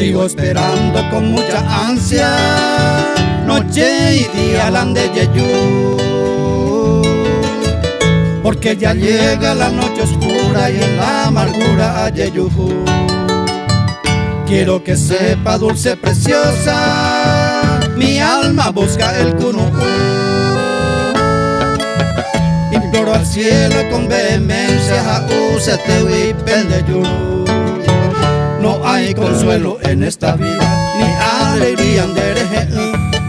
Sigo esperando con mucha ansia, noche y día la de Yeyu, porque ya llega la noche oscura y en la amargura a Yeyu. Quiero que sepa, dulce preciosa, mi alma busca el Kunú. Imploro al cielo con vehemencia, Usetewi Pendeyu. No hay consuelo en esta vida, ni alegría en Dereje,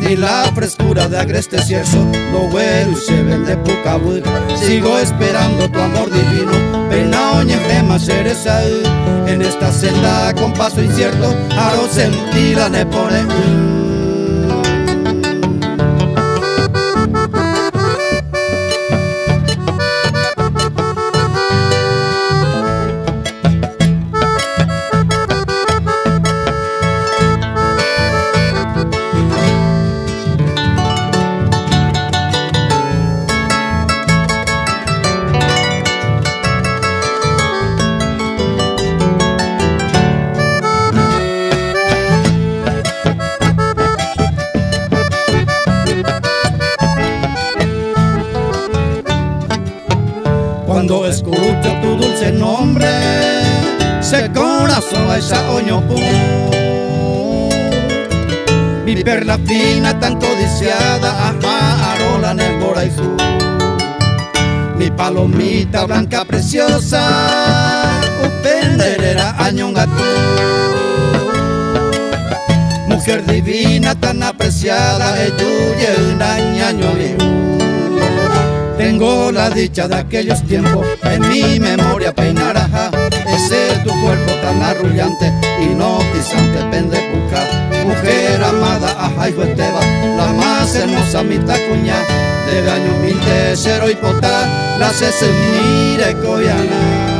ni la frescura de agreste cierzo, lo güero y se vende pucabu. Sigo esperando tu amor divino, pena oñe gema cereza. En esta senda con paso incierto, aro sentila ne pone. Cuando escucho tu dulce nombre, se corazón esa oñopú. Mi perla fina tan codiciada, ajá, arola nebora y su. Mi palomita blanca preciosa, upenderera añongatú. Mujer divina tan apreciada, eyuye nañaño. Tengo la dicha de aquellos tiempos en mi memoria peinar, ajá. Ese tu cuerpo tan arrullante, hipnotizante, pendepuca. Mujer amada, ajá, hijo Esteba, la más hermosa mi tacuña. De año 1000 cero y potá, la se mire coyana.